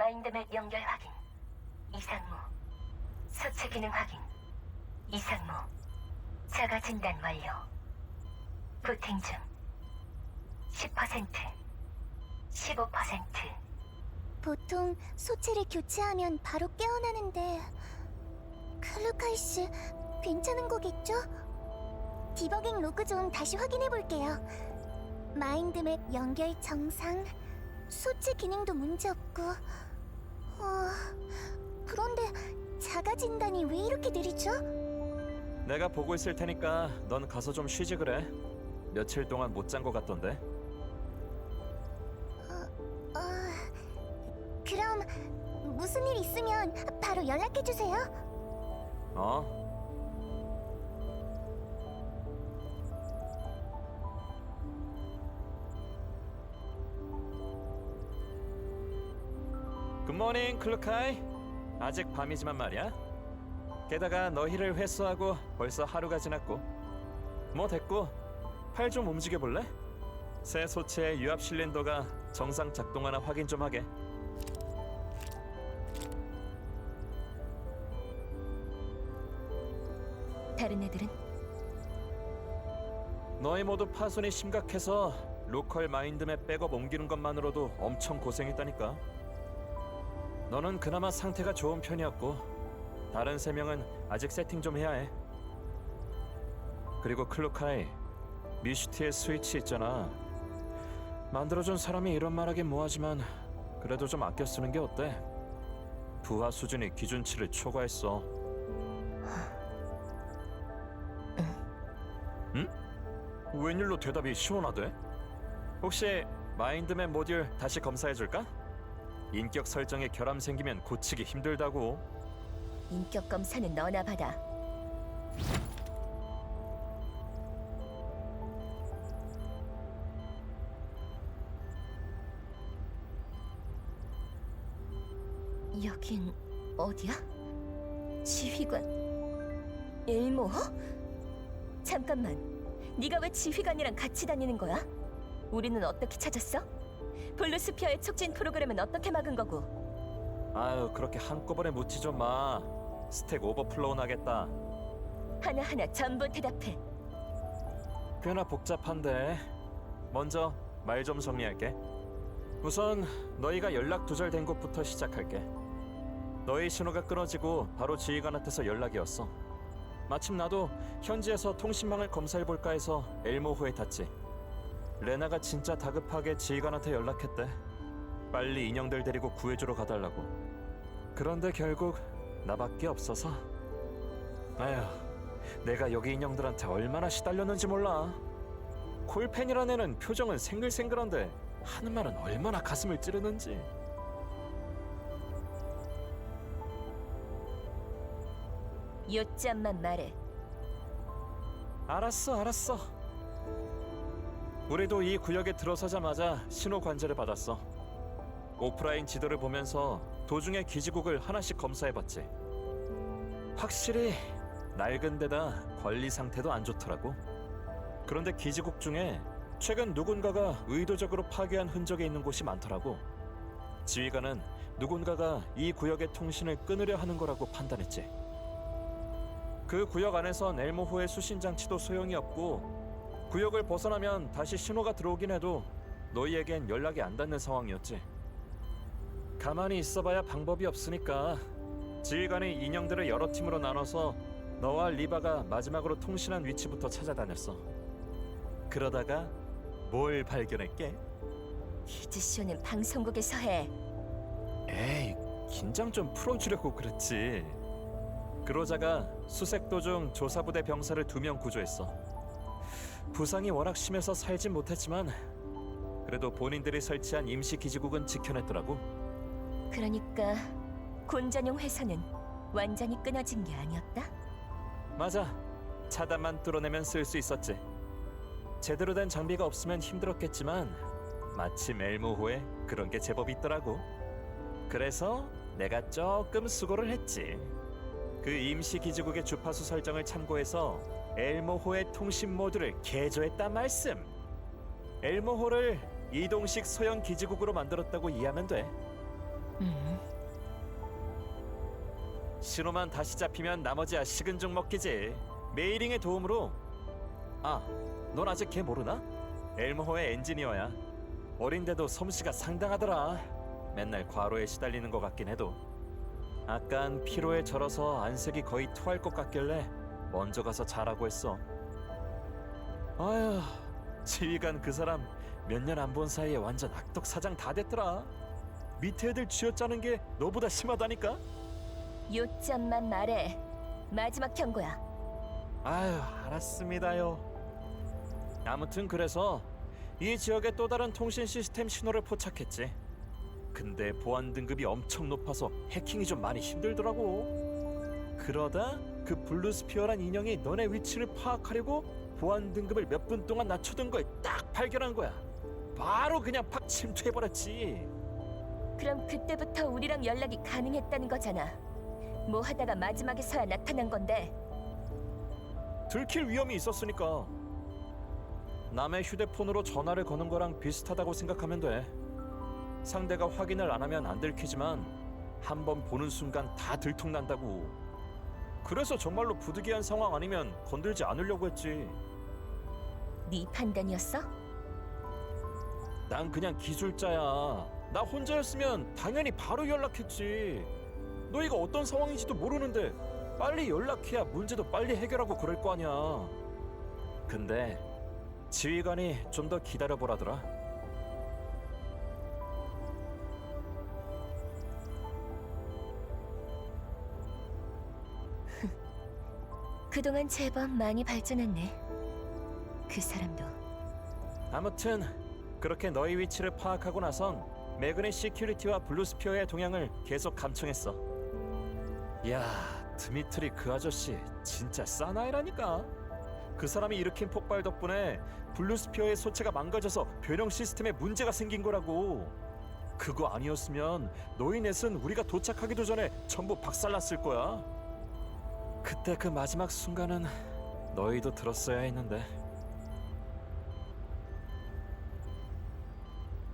마인드맵 연결 확인. 이상무. 소체 기능 확인. 이상무. 자가 진단 완료. 부팅 중. 10%. 15%. 보통 소체를 교체하면 바로 깨어나는데 클루카이 씨 괜찮은 거겠죠? 디버깅 로그 좀 다시 확인해 볼게요. 마인드맵 연결 정상, 소체 기능도 문제없고. 그런데 자가 진단이 왜 이렇게 느리죠? 내가 보고 있을 테니까 넌 가서 좀 쉬지 그래. 며칠 동안 못 잔 거 같던데. 그럼 무슨 일 있으면 바로 연락해 주세요. 어? 굿모닝 클루카이. 아직 밤이지만 말이야. 게다가 너희를 회수하고 벌써 하루가 지났고. 뭐 됐고, 팔 좀 움직여 볼래? 새 소체의 유압 실린더가 정상 작동하나 확인 좀 하게. 다른 애들은? 너희 모두 파손이 심각해서 로컬 마인드맵 백업 옮기는 것만으로도 엄청 고생했다니까. 너는 그나마 상태가 좋은 편이었고 다른 3명은 아직 세팅 좀 해야 해. 그리고 클루카이, 미슈티의 스위치 있잖아. 만들어준 사람이 이런 말하긴 뭐하지만 그래도 좀 아껴 쓰는 게 어때? 부하 수준이 기준치를 초과했어. 응? 웬일로 대답이 시원하대? 혹시 마인드맵 모듈 다시 검사해줄까? 인격 설정에 결함 생기면 고치기 힘들다고. 인격 검사는 너나 받아. 여긴 어디야? 지휘관 일모? 잠깐만, 네가 왜 지휘관이랑 같이 다니는 거야? 우리는 어떻게 찾았어? 블루스피어의 촉진 프로그램은 어떻게 막은 거고? 아유, 그렇게 한꺼번에 묻지 좀 마. 스택 오버플로우 나겠다. 하나하나 전부 대답해. 꽤나 복잡한데. 먼저 말 좀 정리할게. 우선 너희가 연락 두절된 곳부터 시작할게. 너희 신호가 끊어지고 바로 지휘관한테서 연락이 왔어. 마침 나도 현지에서 통신망을 검사해볼까 해서 엘모호에 탔지. 레나가 진짜 다급하게 지휘관한테 연락했대. 빨리 인형들 데리고 구해주러 가달라고. 그런데 결국 나밖에 없어서. 아휴, 내가 여기 인형들한테 얼마나 시달렸는지 몰라. 콜펜이란 애는 표정은 생글생글한데 하는 말은 얼마나 가슴을 찌르는지. 요점만 말해. 알았어. 우리도 이 구역에 들어서자마자 신호 관제를 받았어. 오프라인 지도를 보면서 도중에 기지국을 하나씩 검사해봤지. 확실히 낡은 데다 관리 상태도 안 좋더라고. 그런데 기지국 중에 최근 누군가가 의도적으로 파괴한 흔적이 있는 곳이 많더라고. 지휘관은 누군가가 이 구역의 통신을 끊으려 하는 거라고 판단했지. 그 구역 안에선 엘모호의 수신 장치도 소용이 없고 구역을 벗어나면 다시 신호가 들어오긴 해도 너희에겐 연락이 안 닿는 상황이었지. 가만히 있어봐야 방법이 없으니까 지휘관이 인형들을 여러 팀으로 나눠서 너와 리바가 마지막으로 통신한 위치부터 찾아다녔어. 그러다가 뭘 발견했게? 히즈쇼는 방송국에서 해. 에이, 긴장 좀 풀어주려고 그랬지. 그러자가 수색 도중 조사부대 병사를 2명 구조했어. 부상이 워낙 심해서 살진 못했지만 그래도 본인들이 설치한 임시 기지국은 지켜냈더라고. 그러니까 곤전용 회선은 완전히 끊어진 게 아니었다? 맞아. 차단만 뚫어내면 쓸 수 있었지. 제대로 된 장비가 없으면 힘들었겠지만 마침 엘모호에 그런 게 제법 있더라고. 그래서 내가 조금 수고를 했지. 그 임시 기지국의 주파수 설정을 참고해서 엘모호의 통신 모듈을 개조했단 말씀. 엘모호를 이동식 소형 기지국으로 만들었다고 이해하면 돼. 음, 신호만 다시 잡히면 나머지야 식은 죽 먹기지. 메이링의 도움으로. 아, 넌 아직 걔 모르나? 엘모호의 엔지니어야. 어린데도 솜씨가 상당하더라. 맨날 과로에 시달리는 것 같긴 해도. 아깐 피로에 절어서 안색이 거의 토할 것 같길래 먼저 가서 자라고 했어. 아휴, 지휘관 그 사람 몇 년 안 본 사이에 완전 악덕 사장 다 됐더라. 밑에 애들 쥐어짜는 게 너보다 심하다니까? 요점만 말해. 마지막 경고야. 아휴, 알았습니다요. 아무튼 그래서 이 지역의 또 다른 통신 시스템 신호를 포착했지. 근데 보안 등급이 엄청 높아서 해킹이 좀 많이 힘들더라고. 그러다 그 블루스피어란 인형이 너네 위치를 파악하려고 보안 등급을 몇 분 동안 낮춰둔 걸 딱 발견한 거야. 바로 그냥 팍 침투해버렸지. 그럼 그때부터 우리랑 연락이 가능했다는 거잖아. 뭐 하다가 마지막에서야 나타난 건데. 들킬 위험이 있었으니까. 남의 휴대폰으로 전화를 거는 거랑 비슷하다고 생각하면 돼. 상대가 확인을 안 하면 안 들키지만 한 번 보는 순간 다 들통난다고. 그래서 정말로 부득이한 상황 아니면 건들지 않으려고 했지. 네 판단이었어? 난 그냥 기술자야. 나 혼자였으면 당연히 바로 연락했지. 너희가 어떤 상황인지도 모르는데 빨리 연락해야 문제도 빨리 해결하고 그럴 거 아니야. 근데 지휘관이 좀 더 기다려보라더라. 그동안 제법 많이 발전했네. 그 사람도. 아무튼 그렇게 너희 위치를 파악하고 나선 매그넷 시큐리티와 블루스피어의 동향을 계속 감청했어. 이야, 드미트리 그 아저씨 진짜 사나이라니까. 그 사람이 일으킨 폭발 덕분에 블루스피어의 소체가 망가져서 변형 시스템에 문제가 생긴 거라고. 그거 아니었으면 너희 넷은 우리가 도착하기도 전에 전부 박살났을 거야. 그때 그 마지막 순간은 너희도 들었어야 했는데.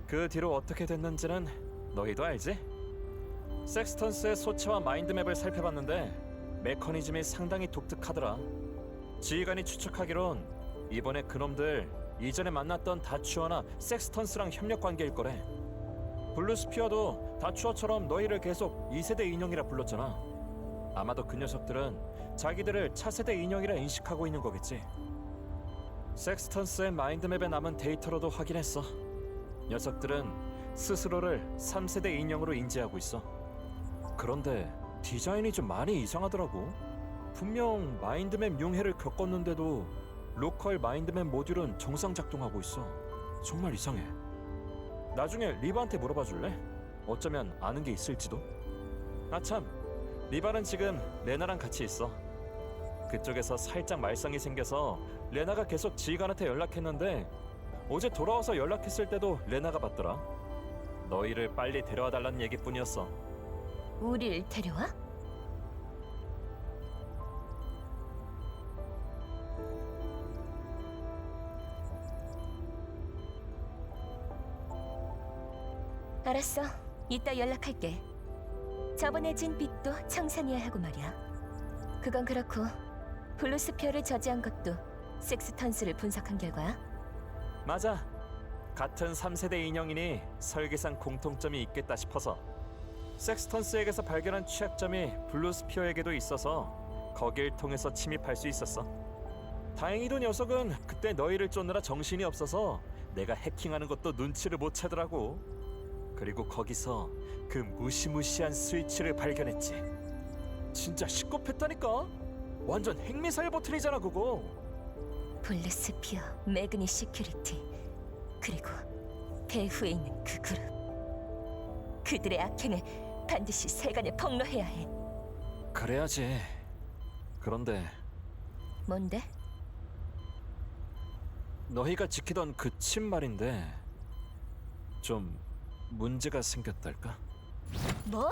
그 뒤로 어떻게 됐는지는 너희도 알지? 섹스턴스의 소체와 마인드맵을 살펴봤는데 메커니즘이 상당히 독특하더라. 지휘관이 추측하기론 이번에 그놈들 이전에 만났던 다추어나 섹스턴스랑 협력 관계일 거래. 블루스피어도 다추어처럼 너희를 계속 2세대 인형이라 불렀잖아. 아마도 그 녀석들은 자기들을 차세대 인형이라 인식하고 있는 거겠지. 섹스턴스의 마인드맵에 남은 데이터로도 확인했어. 녀석들은 스스로를 3세대 인형으로 인지하고 있어. 그런데 디자인이 좀 많이 이상하더라고. 분명 마인드맵 용해를 겪었는데도 로컬 마인드맵 모듈은 정상 작동하고 있어. 정말 이상해. 나중에 리바한테 물어봐 줄래? 어쩌면 아는 게 있을지도. 아참, 리바는 지금 레나랑 같이 있어. 그쪽에서 살짝 말썽이 생겨서 레나가 계속 지휘관한테 연락했는데 어제 돌아와서 연락했을 때도 레나가 받더라. 너희를 빨리 데려와 달라는 얘기뿐이었어. 우릴 데려와? 알았어. 이따 연락할게. 저번에 진 빚도 청산해야 하고 말이야. 그건 그렇고 블루스피어를 저지한 것도 섹스턴스를 분석한 결과야. 맞아. 같은 3세대 인형이니 설계상 공통점이 있겠다 싶어서. 섹스턴스에게서 발견한 취약점이 블루스피어에게도 있어서 거길 통해서 침입할 수 있었어. 다행히도 녀석은 그때 너희를 쫓느라 정신이 없어서 내가 해킹하는 것도 눈치를 못 채더라고. 그리고 거기서 그 무시무시한 스위치를 발견했지. 진짜 시겁했다니까. 완전 핵미사일 버튼이잖아 그거. 블루스피어, 매그니 시큐리티, 그리고 배후에 있는 그 그룹. 그들의 악행을 반드시 세간에 폭로해야 해. 그래야지. 그런데 뭔데? 너희가 지키던 그 칩 말인데 좀 문제가 생겼달까? 뭐?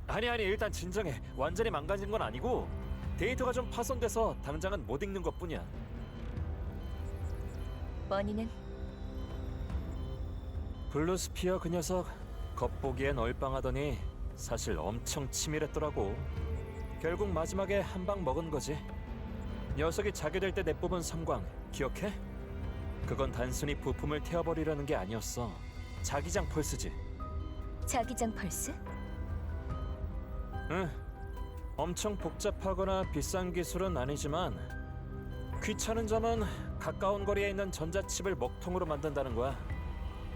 아니 일단 진정해. 완전히 망가진 건 아니고 데이터가 좀 파손돼서 당장은 못 읽는 것뿐이야. 원인은? 블루스피어 그 녀석 겉보기엔 얼빵하더니 사실 엄청 치밀했더라고. 결국 마지막에 한 방 먹은 거지. 녀석이 자괴될 때 내뿜은 섬광 기억해? 그건 단순히 부품을 태워버리려는 게 아니었어. 자기장 펄스지. 자기장 펄스? 응. 엄청 복잡하거나 비싼 기술은 아니지만 귀찮은 점은 가까운 거리에 있는 전자칩을 먹통으로 만든다는 거야.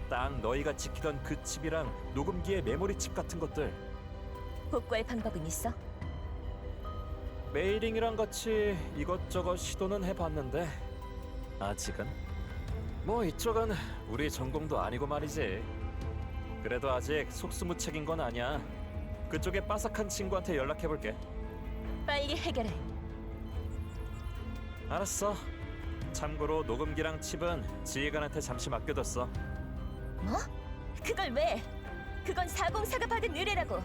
딱 너희가 지키던 그 칩이랑 녹음기의 메모리 칩 같은 것들. 복구할 방법은 있어? 메이링이랑 같이 이것저것 시도는 해봤는데 아직은 뭐 이쪽은 우리 전공도 아니고 말이지. 그래도 아직 속수무책인 건 아니야. 그쪽에 빠삭한 친구한테 연락해볼게. 빨리 해결해. 알았어. 참고로 녹음기랑 칩은 지휘관한테 잠시 맡겨뒀어. 뭐? 그걸 왜? 그건 404가 받은 의뢰라고.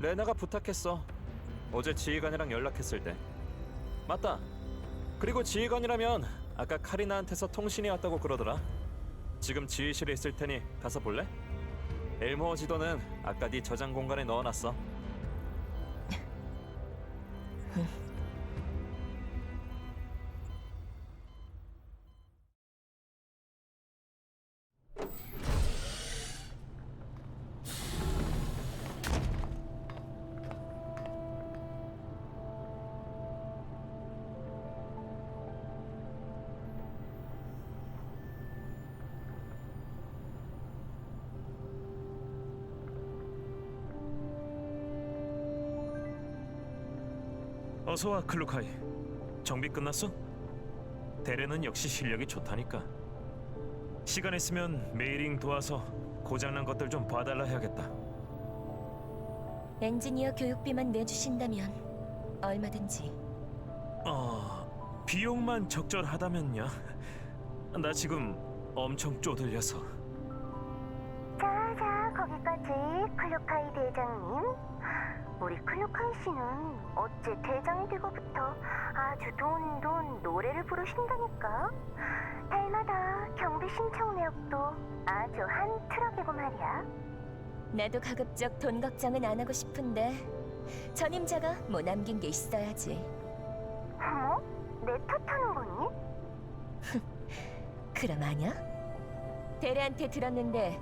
레나가 부탁했어. 어제 지휘관이랑 연락했을 때. 맞다. 그리고 지휘관이라면 아까 카리나한테서 통신이 왔다고 그러더라. 지금 지휘실에 있을 테니 가서 볼래? 엘모어 지도는 아까 네 저장 공간에 넣어놨어. 어서와 클루카이. 정비 끝났어? 대레는 역시 실력이 좋다니까. 시간 있으면 메이링 도와서 고장난 것들 좀 봐달라 해야겠다. 엔지니어 교육비만 내주신다면 얼마든지. 비용만 적절하다면요. 나 지금 엄청 쪼들려서. 자, 거기까지 클루카이 대장님. 우리 클루카이 씨는 어째 대장이 되고부터 아주 돈돈 노래를 부르신다니까. 달마다 경비 신청 내역도 아주 한 트럭이고 말이야. 나도 가급적 돈 걱정은 안 하고 싶은데 전임자가 뭐 남긴 게 있어야지. 어머? 내 탓하는 거니? 그럼 아냐? 대레한테 들었는데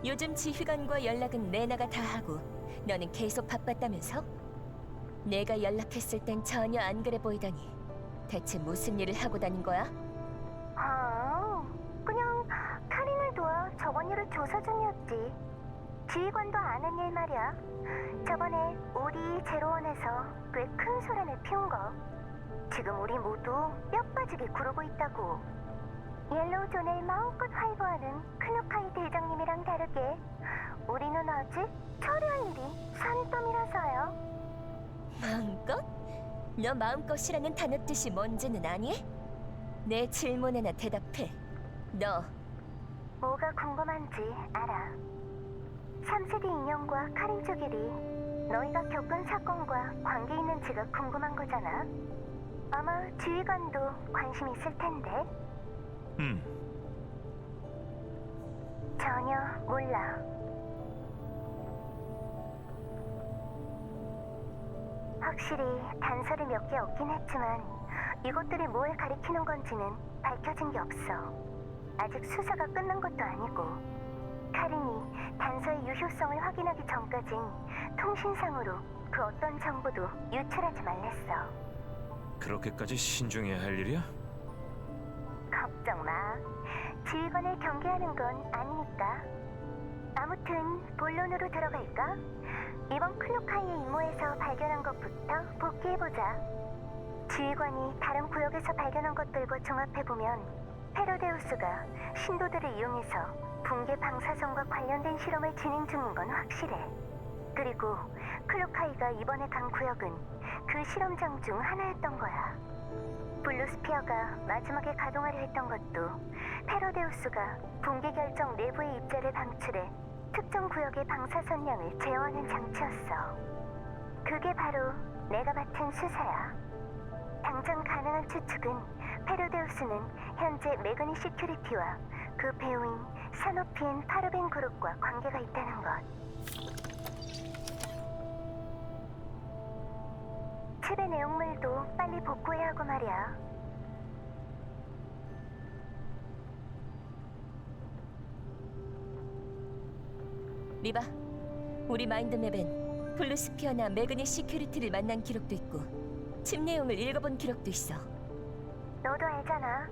요즘 지휘관과 연락은 레나가 다 하고 너는 계속 바빴다면서? 내가 연락했을 땐 전혀 안 그래 보이더니 대체 무슨 일을 하고 다닌 거야? 아, 그냥 카린을 도와 저번 일을 조사 중이었지. 지휘관도 아는 일 말이야. 저번에 우리 제로원에서 꽤 큰 소란을 피운 거. 지금 우리 모두 뼈 빠지게 구르고 있다고. 옐로우존을 마음껏 활보하는 클루카이 대장님이랑 다르게 우리는 아직 처리할 일이 산더미라서요. 마음껏? 너 마음껏이라는 단어 뜻이 뭔지는 아니? 내 질문에나 대답해. 너 뭐가 궁금한지 알아. 3세대 인형과 카린 쪽 일이 너희가 겪은 사건과 관계 있는지가 궁금한 거잖아. 아마 지휘관도 관심 있을 텐데. 전혀 몰라. 확실히 단서를 몇 개 얻긴 했지만 이것들이 뭘 가리키는 건지는 밝혀진 게 없어. 아직 수사가 끝난 것도 아니고. 카린이 단서의 유효성을 확인하기 전까진 통신상으로 그 어떤 정보도 유출하지 말랬어. 그렇게까지 신중해야 할 일이야? 걱정 마. 지휘관을 경계하는 건 아니니까. 아무튼 본론으로 들어갈까? 이번 클루카이의 임무에서 발견한 것부터 복귀해보자. 지휘관이 다른 구역에서 발견한 것들과 종합해보면 페로데우스가 신도들을 이용해서 붕괴 방사선과 관련된 실험을 진행 중인 건 확실해. 그리고 클루카이가 이번에 간 구역은 그 실험장 중 하나였던 거야. 블루스피어가 마지막에 가동하려 했던 것도 페로데우스가 붕괴 결정 내부의 입자를 방출해 특정 구역의 방사선 양을 제어하는 장치였어. 그게 바로 내가 맡은 수사야. 당장 가능한 추측은 페르데우스는 현재 매그니 시큐리티와 그 배우인 사노피엔 파르벤 그룹과 관계가 있다는 것. 칩의 내용물도 빨리 복구해야 하고 말이야. 리바, 우리 마인드맵엔 블루스피어나 매그니 시큐리티를 만난 기록도 있고 칩 내용을 읽어본 기록도 있어. 너도 알잖아.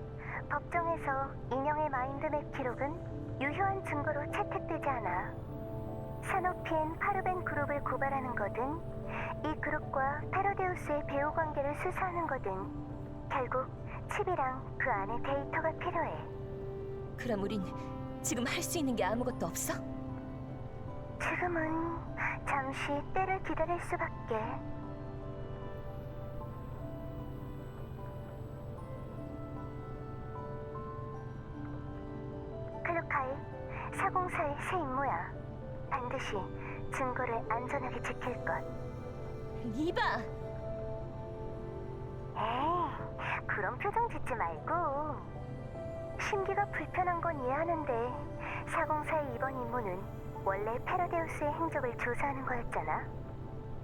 법정에서 인형의 마인드맵 기록은 유효한 증거로 채택되지 않아. 사노피엔 파르벤 그룹을 고발하는 거든 이 그룹과 페르데우스의 배우 관계를 수사하는 거든 결국 칩이랑 그 안에 데이터가 필요해. 그럼 우린 지금 할 수 있는 게 아무것도 없어? 지금은 잠시 때를 기다릴 수밖에. 클루카이, 사공사의 새 임무야. 반드시 증거를 안전하게 지킬 것. 리바! 에이, 그런 표정 짓지 말고. 심기가 불편한 건 이해하는데 사공사의 이번 임무는 원래 페르데우스의 행적을 조사하는 거였잖아.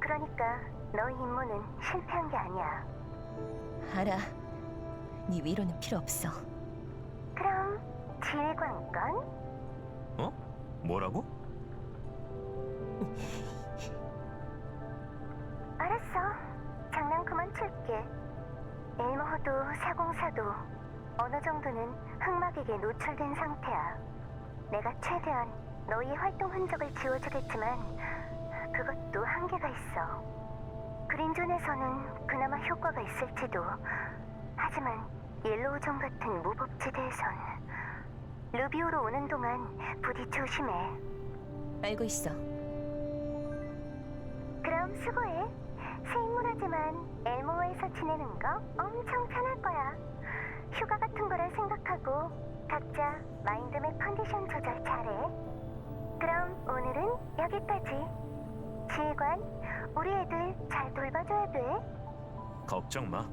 그러니까 너의 임무는 실패한 게 아니야. 알아. 네 위로는 필요 없어. 그럼 지휘관건? 어? 뭐라고? 알았어. 장난 그만 칠게. 엘모호도 사공사도 어느 정도는 흑막에게 노출된 상태야. 내가 최대한 너희 활동 흔적을 지워주겠지만 그것도 한계가 있어. 그린존에서는 그나마 효과가 있을지도. 하지만 옐로우존 같은 무법지대에선 루비오로 오는 동안 부디 조심해. 알고 있어. 그럼 수고해. 새 임무라지만 엘모어에서 지내는 거 엄청 편할 거야. 휴가 같은 거라 생각하고 각자 마인드맵 컨디션 조절 잘해. 그럼 오늘은 여기까지. 지휘관, 우리 애들 잘 돌봐줘야 돼. 걱정 마.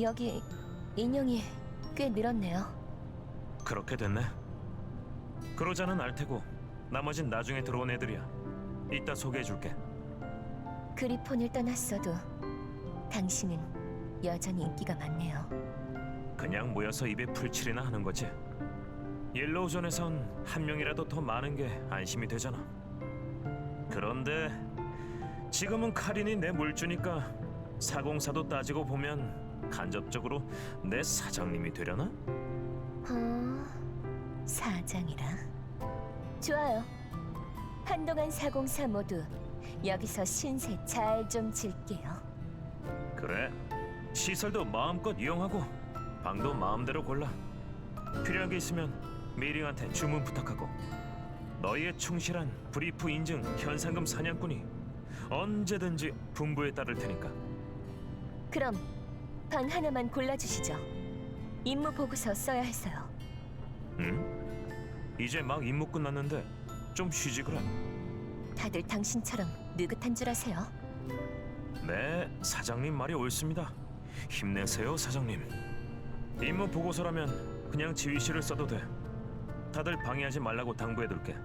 여기 인형이 꽤 늘었네요. 그렇게 됐네. 그러자는 알 테고 나머진 나중에 들어온 애들이야. 이따 소개해줄게. 그리폰을 떠났어도 당신은 여전히 인기가 많네요. 그냥 모여서 입에 풀칠이나 하는 거지. 옐로우존에선 한 명이라도 더 많은 게 안심이 되잖아. 그런데 지금은 카린이 내 물주니까 사공사도 따지고 보면 간접적으로 내 사장님이 되려나? 사장이라. 좋아요. 한동안 사공사 모두 여기서 신세 잘 좀 질게요. 그래. 시설도 마음껏 이용하고 방도 마음대로 골라. 필요한 게 있으면 메이링한테 주문 부탁하고. 너희의 충실한 브리프 인증 현상금 사냥꾼이 언제든지 분부에 따를 테니까. 그럼 방 하나만 골라주시죠. 임무 보고서 써야 해서요. 응? 이제 막 임무 끝났는데 좀 쉬지 그래. 다들 당신처럼 느긋한 줄 아세요? 네, 사장님 말이 옳습니다. 힘내세요, 사장님. 임무 보고서라면 그냥 지휘실을 써도 돼. 다들 방해하지 말라고 당부해둘게.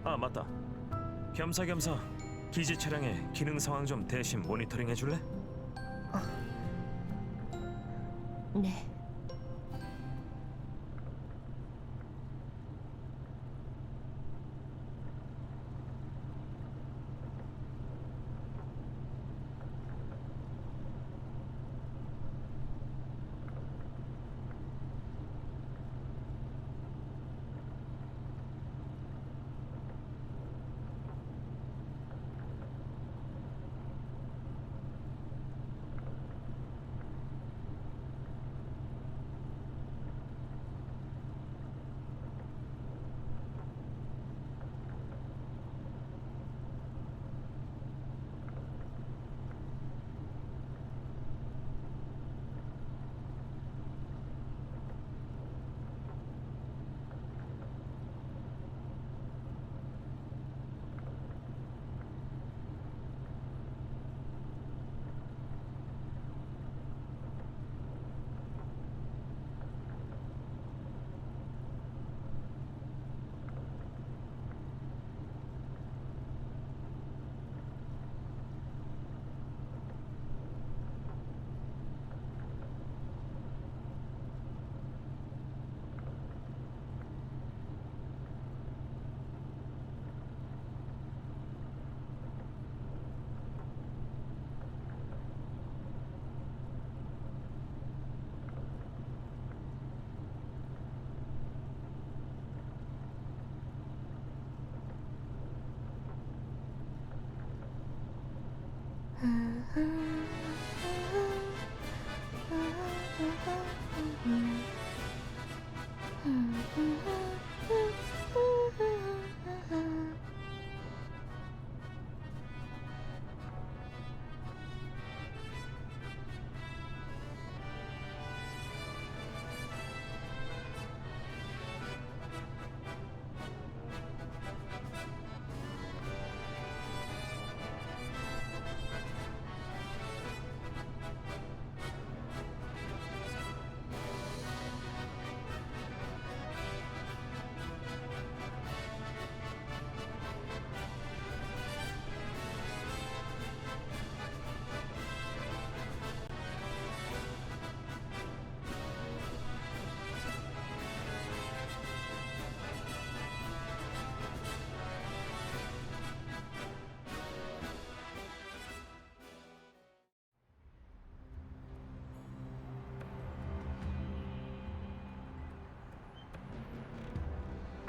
아, 맞다. 겸사겸사 기지 차량의 기능 상황 좀 대신 모니터링 해줄래? 네.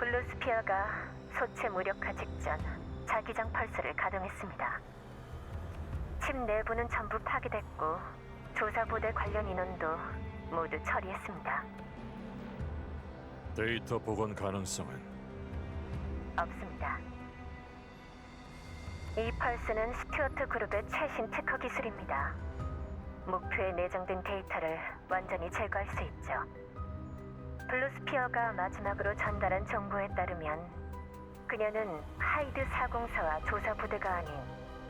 블루스피어가 소체 무력화 직전 자기장 펄스를 가동했습니다. 칩 내부는 전부 파괴됐고 조사부대 관련 인원도 모두 처리했습니다. 데이터 복원 가능성은? 없습니다. 이 펄스는 스튜어트 그룹의 최신 특허 기술입니다. 목표에 내장된 데이터를 완전히 제거할 수 있죠. 블루스피어가 마지막으로 전달한 정보에 따르면 그녀는 하이드 404와 조사부대가 아닌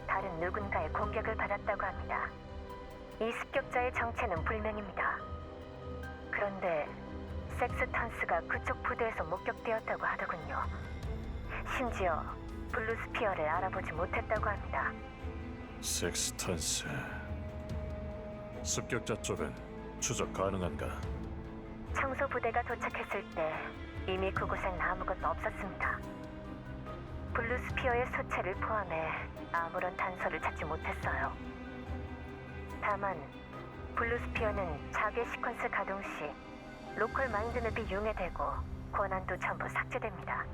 다른 누군가의 공격을 받았다고 합니다. 이 습격자의 정체는 불명입니다. 그런데 섹스턴스가 그쪽 부대에서 목격되었다고 하더군요. 심지어 블루스피어를 알아보지 못했다고 합니다. 섹스턴스. 습격자 쪽은 추적 가능한가? 청소 부대가 도착했을 때 이미 그곳엔 아무것도 없었습니다. 블루스피어의 소체를 포함해 아무런 단서를 찾지 못했어요. 다만 블루스피어는 자개 시퀀스 가동 시 로컬 마인드맵이 융해되고 권한도 전부 삭제됩니다.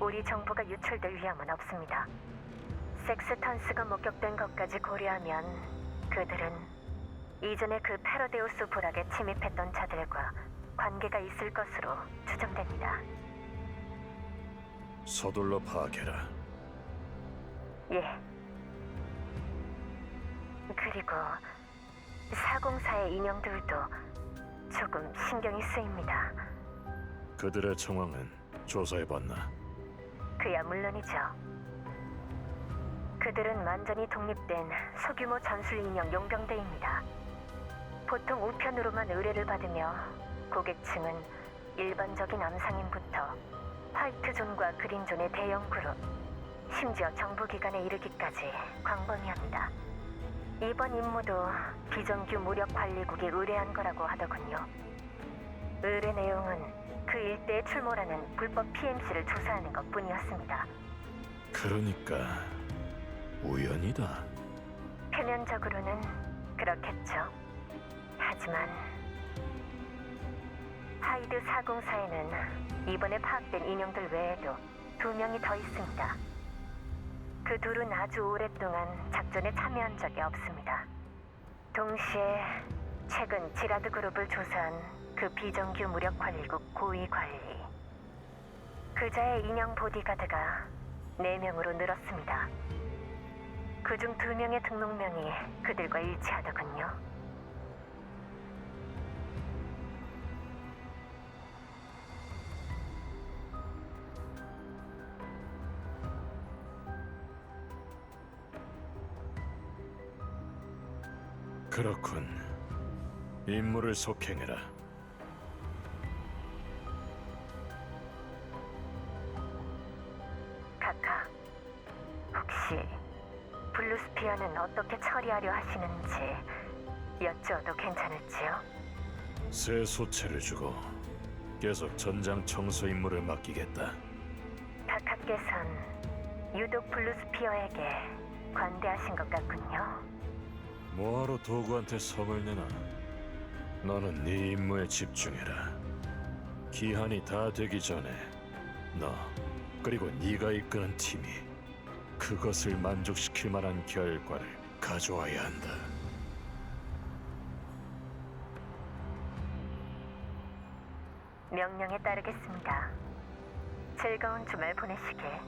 우리 정보가 유출될 위험은 없습니다. 섹스턴스가 목격된 것까지 고려하면 그들은 이전에 그 페로데우스 부락에 침입했던 자들과 관계가 있을 것으로 추정됩니다. 서둘러 파악해라. 예. 그리고 404의 인형들도 조금 신경이 쓰입니다. 그들의 정황은 조사해봤나? 그야 물론이죠. 그들은 완전히 독립된 소규모 전술 인형 용병대입니다. 보통 우편으로만 의뢰를 받으며 고객층은 일반적인 암상인부터 화이트존과 그린존의 대형 그룹, 심지어 정부기관에 이르기까지 광범위합니다. 이번 임무도 비정규 무력관리국이 의뢰한 거라고 하더군요. 의뢰 내용은 그 일대에 출몰하는 불법 PMC를 조사하는 것뿐이었습니다. 그러니까 우연이다. 표면적으로는 그렇겠죠. 하지만 하이드 404에는 이번에 파악된 인형들 외에도 2명이 더 있습니다. 그 둘은 아주 오랫동안 작전에 참여한 적이 없습니다. 동시에 최근 지라드 그룹을 조사한 그 비정규 무력관리국 고위관리, 그자의 인형 보디가드가 4명으로 늘었습니다. 그중 2명의 등록명이 그들과 일치하더군요. 그렇군. 임무를 속행해라. 카카, 혹시 블루스피어는 어떻게 처리하려 하시는지 여쭈어도 괜찮을지요? 새 소체를 주고 계속 전장 청소 임무를 맡기겠다. 카카께선 유독 블루스피어에게 관대하신 것 같군요. 뭐하러 도구한테 성을 내나? 너는 네 임무에 집중해라. 기한이 다 되기 전에 너 그리고 네가 이끄는 팀이 그것을 만족시킬 만한 결과를 가져와야 한다. 명령에 따르겠습니다. 즐거운 주말 보내시게.